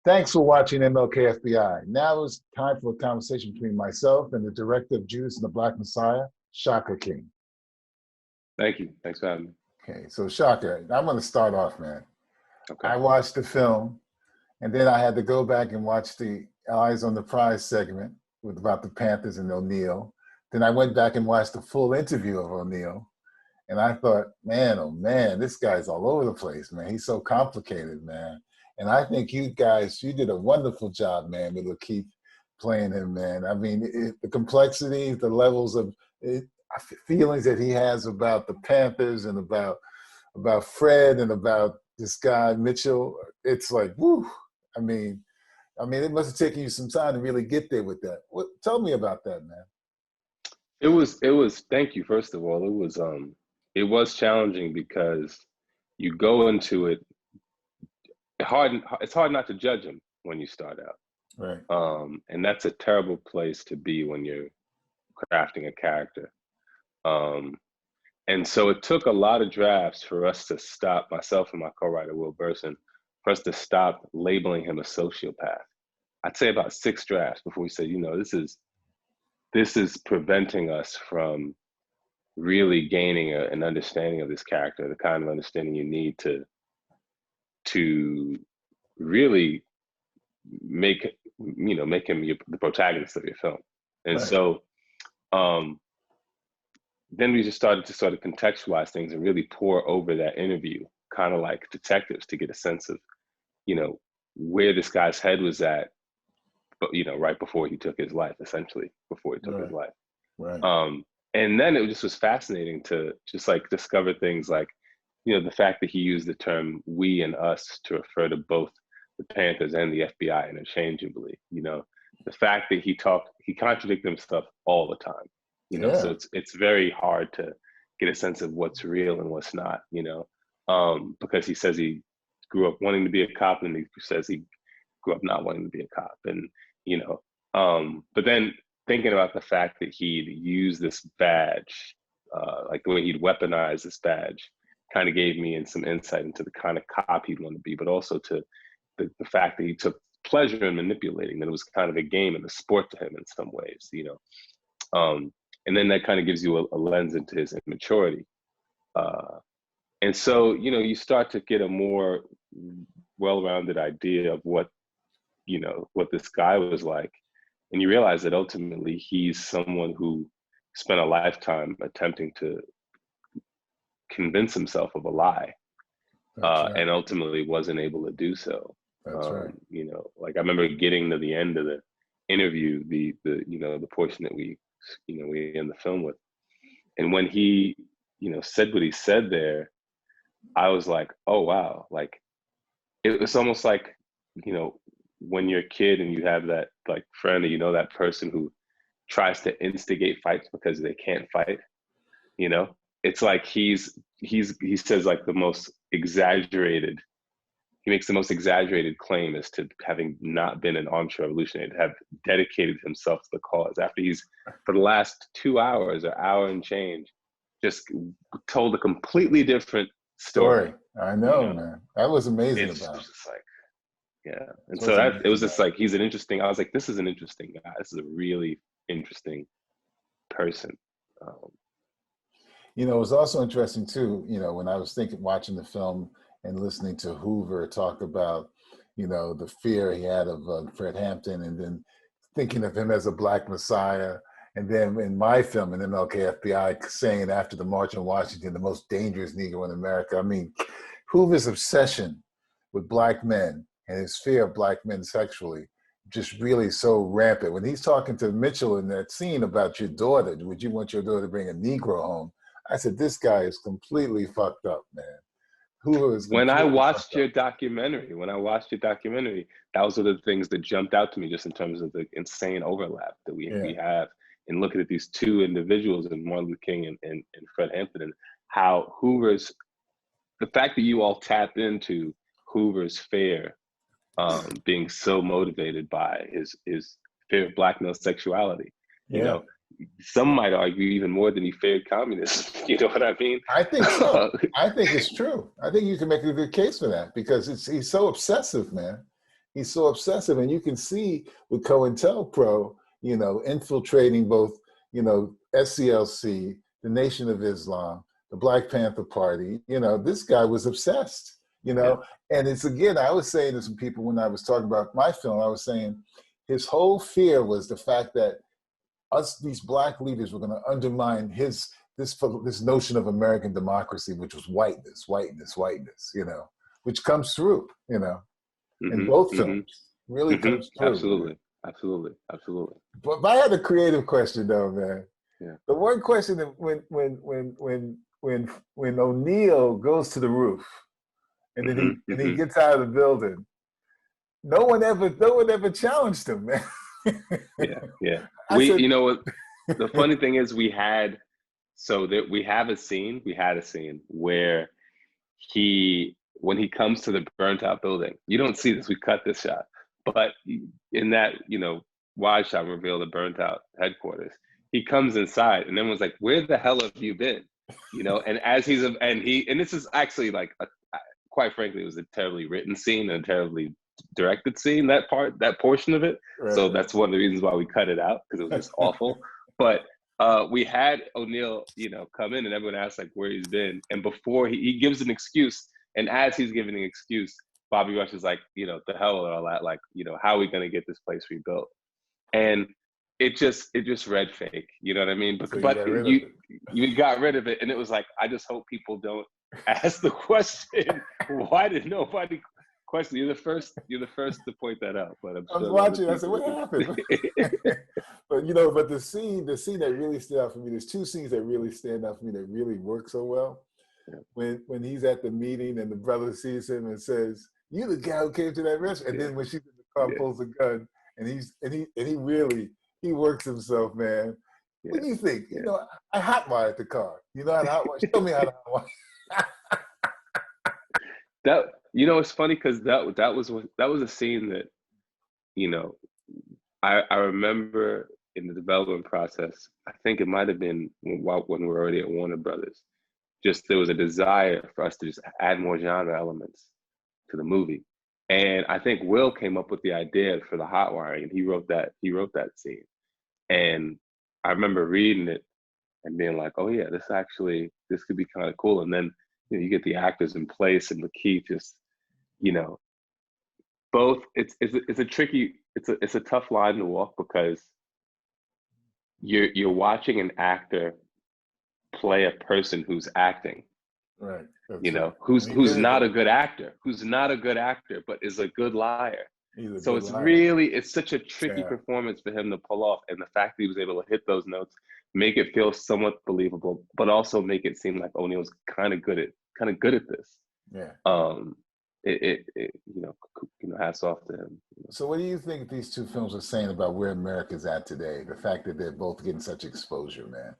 Thanks for watching MLK FBI. Now it's time for a conversation between myself and the director of Judas and the Black Messiah, Shaka King. Thank you. Thanks for having me. Okay, so Shaka, I'm going to start off, man. Okay. I watched the film, and then I had to go back and watch the Eyes on the Prize segment about the Panthers and O'Neal. Then I went back and watched the full interview of O'Neal, and I thought, man, oh man, this guy's all over the place, man. He's so complicated, man. And I think you did a wonderful job, man, with Lakeith playing him, man. I mean, the complexity, the levels of feelings that he has about the Panthers and about Fred and about this guy Mitchell. It's like, woo. I mean, it must have taken you some time to really get there with that. Tell me about that, man. It was. Thank you. First of all, it was challenging because you go into it. It's hard not to judge him when you start out. Right. And that's a terrible place to be when you're crafting a character. And so it took a lot of drafts for us to stop, myself and my co-writer, Will Burson, for us to stop labeling him a sociopath. I'd say about 6 drafts before we said, this is preventing us from really gaining an understanding of this character, the kind of understanding you need to really make him the protagonist of your film. And right. So then we just started to sort of contextualize things and really pour over that interview, kind of like detectives, to get a sense of, where this guy's head was at, but right before he took his life, essentially, before he took his life. Right. And then it just was fascinating to just like discover things like, the fact that he used the term "we" and "us" to refer to both the Panthers and the FBI interchangeably. The fact that he contradicted himself all the time. So it's very hard to get a sense of what's real and what's not. Because he says he grew up wanting to be a cop, and he says he grew up not wanting to be a cop, and but then thinking about the fact that he'd used this badge, like the way he'd weaponized this badge, kind of gave me some insight into the kind of cop he'd want to be, but also to the fact that he took pleasure in manipulating, that it was kind of a game and a sport to him in some ways, and then that kind of gives you a lens into his immaturity. And so, you start to get a more well-rounded idea of what this guy was like. And you realize that ultimately he's someone who spent a lifetime attempting to convince himself of a lie, right. And ultimately wasn't able to do so. That's right. Like I remember getting to the end of the interview, the portion that we end the film with, and when he said what he said there, I was like, oh wow, like it was almost like when you're a kid and you have that like friend or that person who tries to instigate fights because they can't fight. It's like he says like the most exaggerated. He makes the most exaggerated claim as to having not been an armchair revolutionary, to have dedicated himself to the cause after he's, for the last 2 hours or hour and change, just told a completely different story. I know, man. That was amazing about it. Just like, yeah. And so it was just like, I was like, this is an interesting guy. This is a really interesting person. It was also interesting too, when I was watching the film and listening to Hoover talk about, the fear he had of Fred Hampton, and then thinking of him as a Black Messiah. And then in my film, in MLK FBI, saying after the March on Washington, the most dangerous Negro in America. I mean, Hoover's obsession with Black men and his fear of Black men sexually, just really so rampant. When he's talking to Mitchell in that scene about your daughter, would you want your daughter to bring a Negro home? I said, this guy is completely fucked up, man. When I watched your documentary, that was one of the things that jumped out to me, just in terms of the insane overlap that we have in looking at these two individuals, and Martin Luther King and Fred Hampton, and how the fact that you all tapped into Hoover's fear, being so motivated by his fear of Black male sexuality, some might argue even more than he feared communism. You know what I mean? I think so. I think it's true. I think you can make a good case for that, because he's so obsessive, man. He's so obsessive, and you can see with COINTELPRO, you know, infiltrating both, you know, SCLC, the Nation of Islam, the Black Panther Party. You know, this guy was obsessed. You know, and it's again, I was saying to some people when I was talking about my film, I was saying his whole fear was the fact that us, these Black leaders, were going to undermine this notion of American democracy, which was whiteness, whiteness, whiteness. You know, which comes through. You know. In both films, really comes through. Absolutely, man. absolutely, absolutely. But if I had a creative question, though, man, Yeah. the one question that when O'Neill goes to the roof, and then he gets out of the building, no one ever challenged him, man. Yeah. Said, you know what? The funny thing is, we had a scene where when he comes to the burnt out building, you don't see this, we cut this shot, but in that, you know, wide shot reveal the burnt out headquarters, he comes inside and then was like, where the hell have you been? You know, and as and this is actually like, quite frankly, it was a terribly written scene and a terribly directed scene, that portion of it. Right. So that's one of the reasons why we cut it out, because it was just awful. But we had O'Neill, you know, come in and everyone asked like where he's been. And before he gives an excuse, and as he's giving an excuse, Bobby Rush is like, you know, the hell with all that, like, you know, how are we going to get this place rebuilt? And it just read fake, you know what I mean? So but you got rid of it, and it was like, I just hope people don't ask the question, why did nobody question? You're the first to point that out. But I was watching, I said, what happened? But you know, but the scene that really stood out for me, there's two scenes that really stand out for me that really work so well. Yeah. When he's at the meeting and the brother sees him and says, "You the guy who came to that restaurant," and then when she's in the car, pulls a gun, and he really works himself, man. Yeah. What do you think? You know, I hotwired the car. You know how to hotwire? Show me how to hotwire. That, you know, it's funny because that was a scene that, you know, I remember in the development process. I think it might have been when we were already at Warner Brothers. Just there was a desire for us to just add more genre elements to the movie, and I think Will came up with the idea for the hot wiring, and he wrote that scene. And I remember reading it and being like, oh yeah, this could be kind of cool. And then, you know, you get the actors in place, and McKee just, you know, both. It's a tough line to walk, because you're watching an actor play a person who's acting, right? You know, who's not a good actor, but is a good liar. So it's really such a tricky performance for him to pull off, and the fact that he was able to hit those notes, make it feel somewhat believable, but also make it seem like O'Neill's kind of good at this. Yeah. You know, hats off to him. So what do you think these two films are saying about where America's at today? The fact that they're both getting such exposure, man.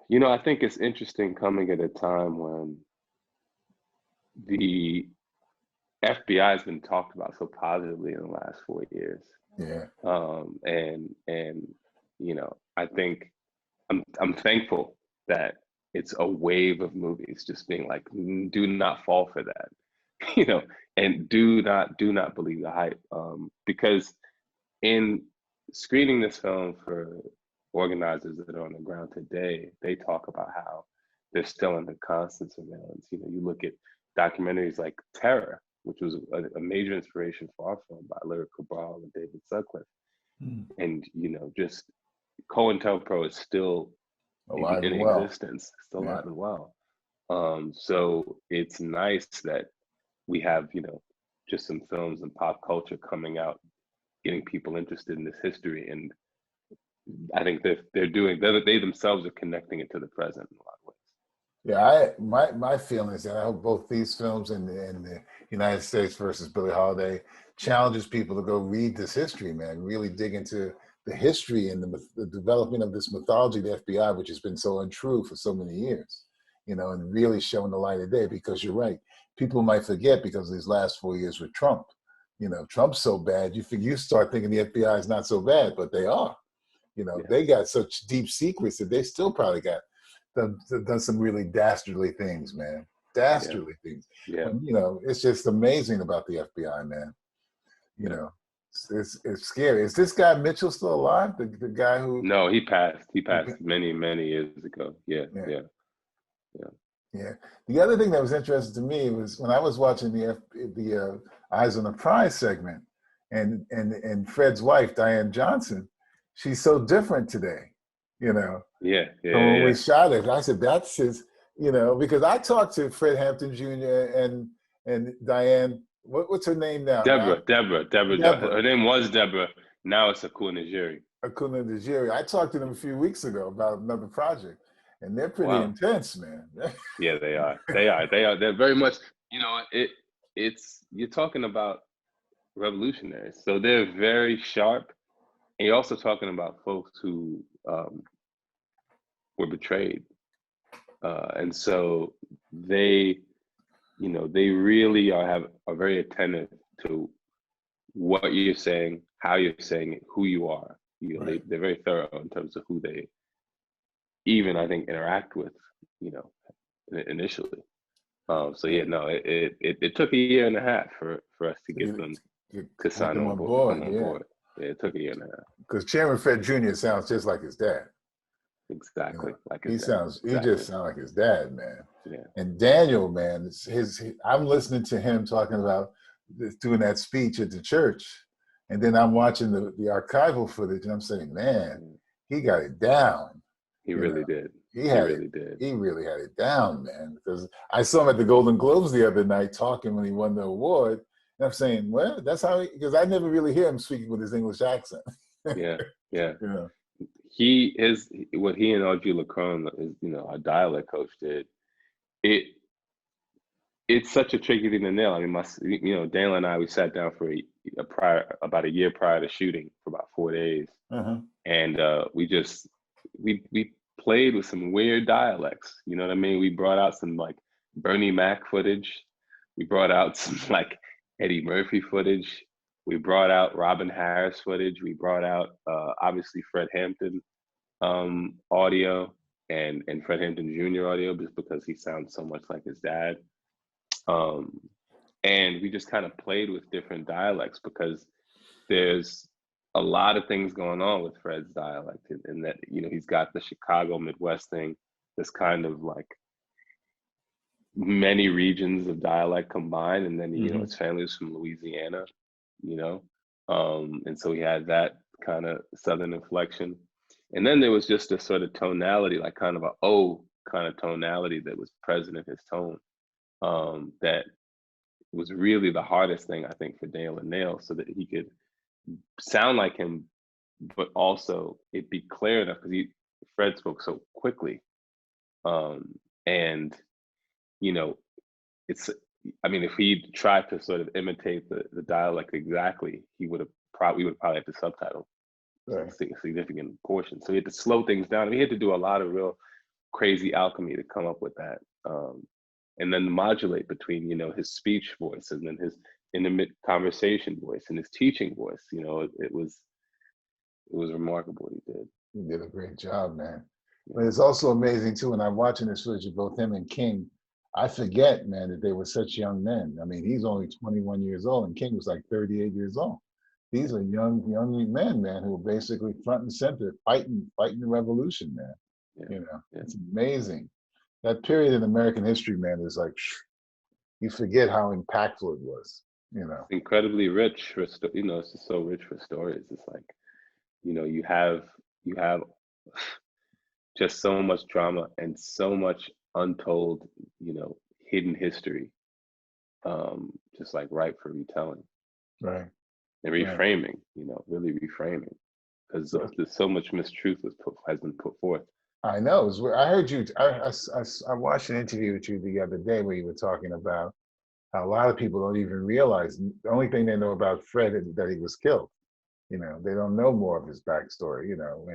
You know, I think it's interesting coming at a time when the FBI has been talked about so positively in the last 4 years. Yeah. And you know, I think I'm thankful that it's a wave of movies just being like, do not fall for that, you know, and do not believe the hype, because in screening this film for organizers that are on the ground today, they talk about how they're still under constant surveillance. You know, you look at documentaries like Terror, which was a major inspiration for our film by Lyric Cabral and David Sutcliffe. And, you know, just COINTELPRO is still in existence, still alive and well. So it's nice that we have, you know, just some films and pop culture coming out, getting people interested in this history. And I think they themselves are connecting it to the present in a lot of ways. Yeah, my feeling is that I hope both these films and the United States versus Billie Holiday challenges people to go read this history, man, really dig into the history and the development of this mythology of the FBI, which has been so untrue for so many years, you know, and really showing the light of day. Because you're right, people might forget because of these last 4 years with Trump. You know, Trump's so bad, you start thinking the FBI is not so bad, but they are. You know, they got such deep secrets that they still probably got done some really dastardly things, man. dastardly things. Yeah. When, you know, it's just amazing about the FBI, man. You know, it's scary. Is this guy Mitchell still alive? The guy who? No, he passed. He passed many years ago. Yeah. The other thing that was interesting to me was when I was watching the Eyes on the Prize segment, and Fred's wife Diane Johnson, she's so different today, you know. Yeah. So when we shot it, I said that's his, you know, because I talked to Fred Hampton Jr. and Diane. What's her name now? Deborah. Her name was Deborah. Now it's Akuna Najiri. Akuna Najiri. I talked to them a few weeks ago about another project, and they're pretty intense, man. Yeah, they are. They're very much, you know, it's you're talking about revolutionaries. So they're very sharp. And you're also talking about folks who were betrayed. And so they, you know, they really are very attentive to what you're saying, how you're saying it, who you are. You know, they're very thorough in terms of who they even, I think, interact with, you know, initially. So yeah, no, it took a year and a half for us to get them to sign on board. Yeah, it took a year and a half. Because Chairman Fred Jr. sounds just like his dad. Exactly, you know, like his dad. He just sounds like his dad, man. Yeah. And Daniel, man, I'm listening to him talking about doing that speech at the church, and then I'm watching the archival footage, and I'm saying, man, he got it down. He really did. He really had it down, man. Because I saw him at the Golden Globes the other night talking when he won the award. And I'm saying, well, that's how because I never really hear him speaking with his English accent. Yeah. You know. What he and Audrey Lacron, you know, our dialect coach did, it's such a tricky thing to nail. I mean, you know, Daniel and I, we sat down for about a year prior to shooting for about 4 days. And we played with some weird dialects. You know what I mean? We brought out some like Bernie Mac footage. We brought out some like Eddie Murphy footage. We brought out Robin Harris footage. We brought out obviously Fred Hampton audio and Fred Hampton Jr. audio, just because he sounds so much like his dad. And we just kind of played with different dialects because there's a lot of things going on with Fred's dialect, in that, you know, he's got the Chicago Midwest thing, this kind of like many regions of dialect combined, and then you know, his family was from Louisiana, you know, and so he had that kind of Southern inflection, and then there was just a sort of tonality, like kind of a O kind of tonality that was present in his tone, that was really the hardest thing, I think, for Dale and nail, so that he could sound like him, but also it be clear enough, because Fred spoke so quickly, and you know, I mean, if he tried to sort of imitate the dialect exactly, we would probably have to subtitle a significant portion. So he had to slow things down. He had to do a lot of real crazy alchemy to come up with that, and then modulate between, you know, his speech voice and then his intimate conversation voice and his teaching voice. You know, it was remarkable what he did. He did a great job, man. But it's also amazing too, when I'm watching this footage of both him and King, I forget, man, that they were such young men. I mean, he's only 21 years old and King was like 38 years old. These are young men, man, who were basically front and center fighting the revolution, man. You know, it's amazing. That period in American history, man, is like, you forget how impactful it was, you know. It's incredibly rich for, you know, it's just so rich for stories. It's like, you know, you have just so much drama and so much untold, you know, hidden history, just like ripe for retelling. Right. And reframing, you know, really reframing, because there's so much mistruth has been put forth. I know. I heard you. I watched an interview with you the other day where you were talking about how a lot of people don't even realize the only thing they know about Fred is that he was killed. You know, they don't know more of his backstory. You know,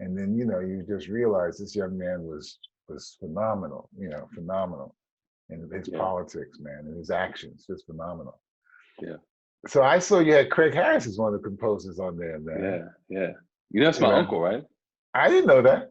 and then you know, you just realize this young man was phenomenal. You know, phenomenal in his politics, man, and his actions, just phenomenal. Yeah. So I saw you had Craig Harris as one of the composers on there, man. Yeah. You know, that's my uncle, right? I didn't know that.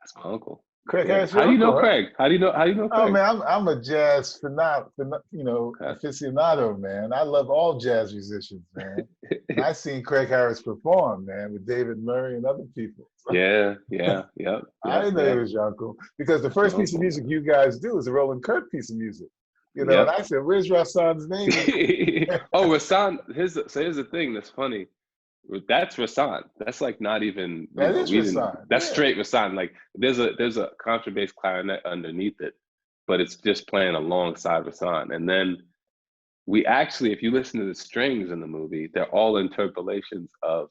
That's my uncle. Craig Yeah. Harris, How your do you know uncle, huh? Craig? How do you know Oh Craig? man, I'm a jazz Okay. aficionado, man. I love all jazz musicians, man. And I seen Craig Harris perform, man, with David Murray and other people. Yeah, yeah, yep, I yep, didn't know he yep. was your uncle because the That's my first piece of uncle, music man. you guys do is a Roland Kirk piece of music, And Yep. I said, "Where's Rassan's name?" Oh, Rasan. Here's the thing that's funny. That's Rasan. That's like not even, That is we didn't. Rassan, That's yeah. straight Rasan. Like there's a contrabass clarinet underneath it, but it's just playing alongside Rasan. And then we actually, if you listen to the strings in the movie, they're all interpolations of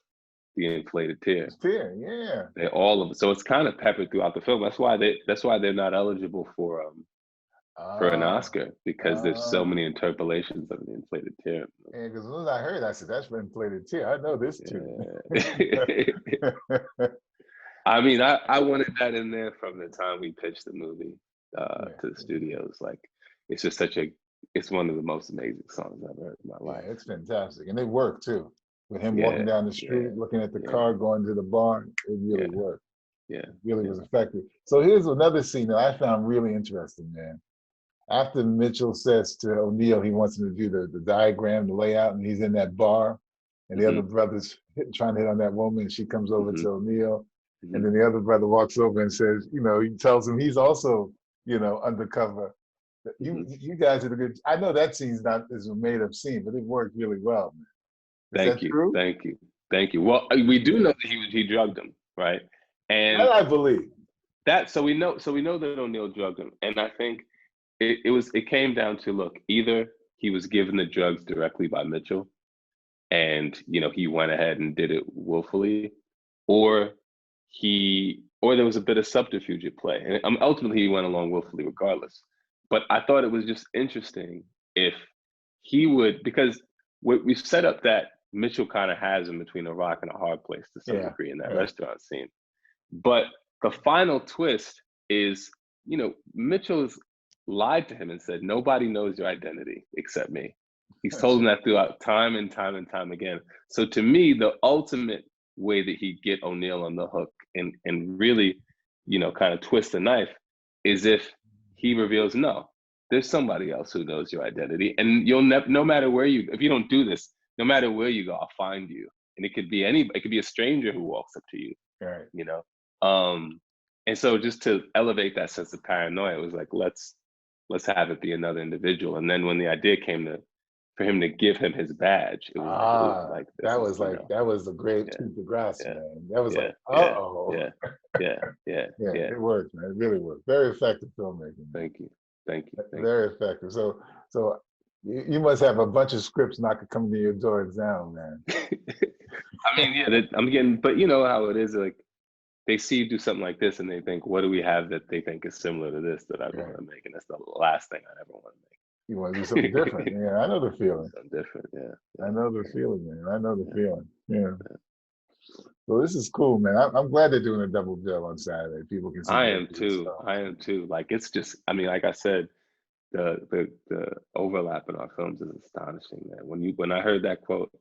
the inflated tear. It's Pierre, yeah. They all of it. So it's kind of peppered throughout the film. That's why they're not eligible for an Ah, Oscar, because there's so ah. many interpolations of the inflated tear. And because as soon as I heard, I said, "That's inflated tear. I know this too." Yeah. I mean, I wanted that in there from the time we pitched the movie Yeah, to the studios. Like, it's just it's one of the most amazing songs I've heard in my yeah, life. it's fantastic, and it worked too. With him walking Yeah, down the yeah, street, looking at the yeah, car, going to the bar, it really yeah, worked. yeah, It really yeah. was effective. So here's another scene that I found really interesting, man. After Mitchell says to O'Neill he wants him to do the diagram, the layout, and he's in that bar, and the other Hmm. brother's trying to hit on that woman, and she comes over Hmm. to O'Neill, and Hmm. then the other brother walks over and says, he tells him he's also, undercover. You Hmm. you guys are the good. I know that scene's not is a made up scene, but it worked really well, man. Is Thank that you, true? thank you, thank you. Well, we do know that he drugged him, right? That And I believe. so we know that O'Neill drugged him, and I think it came down to, look, either he was given the drugs directly by Mitchell, and he went ahead and did it willfully, or there was a bit of subterfuge at play, and ultimately he went along willfully regardless. But I thought it was just interesting if he would, because we set up that Mitchell kind of has him between a rock and a hard place to some Yeah, degree in that yeah. restaurant scene. But the final twist is, Mitchell's lied to him and said, nobody knows your identity except me. He's told him that throughout time and time and time again. So to me, the ultimate way that he get O'Neill on the hook and really, kind of twist the knife is if he reveals, no, there's somebody else who knows your identity. And you'll no matter where if you don't do this, no matter where you go, I'll find you. And it could be a stranger who walks up to you, Right. you know. And so just to elevate that sense of paranoia, it was like, let's have it be another individual. And then when the idea came for him to give him his badge, it was like, oh, Ah, like that this is, was that was the great yeah, coup de grace, yeah, man. That was yeah, like, yeah, uh-oh. yeah, yeah, yeah, Yeah, yeah. it worked, man. It really worked. Very effective filmmaking, man. Thank you, thank you, thank Very effective. So you must have a bunch of scripts knocking coming to your door down, man. you. I mean, yeah, I'm getting, but you know how it is, like, they see you do something like this and they think, what do we have that they think is similar to this that I'd Right. want to make? And that's the last thing I'd ever want to make. You want to do something different. Yeah, I know the feeling. Something different, yeah, I know the feeling, man. I know the yeah, feeling. Yeah. yeah. Well, this is cool, man. I'm glad they're doing a double bill on Saturday. People can see I both am of these too. films. I am too. Like, it's just, I mean, like I said, the overlap in our films is astonishing, man. When I heard that quote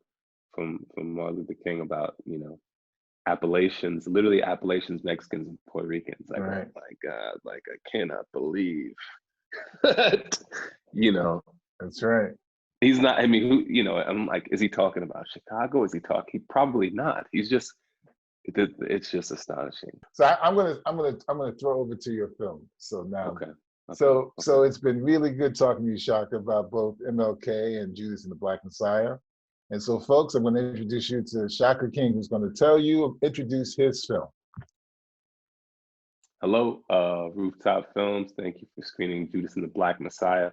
from Martin Luther King about, Appalachians, literally Appalachians, Mexicans, and Puerto Ricans, like, Right. oh my God, like, I cannot believe that, you know, That's right. he's not, I mean, I'm like, is he talking about Chicago? He probably not. It's just astonishing. So I'm gonna throw over to your film. So now, Okay. so Okay. it's been really good talking to you, Shaka, about both MLK and Judas and the Black Messiah. And so, folks, I'm going to introduce you to Shaka King, who's going to introduce his film. Hello, Rooftop Films. Thank you for screening Judas and the Black Messiah.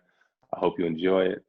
I hope you enjoy it.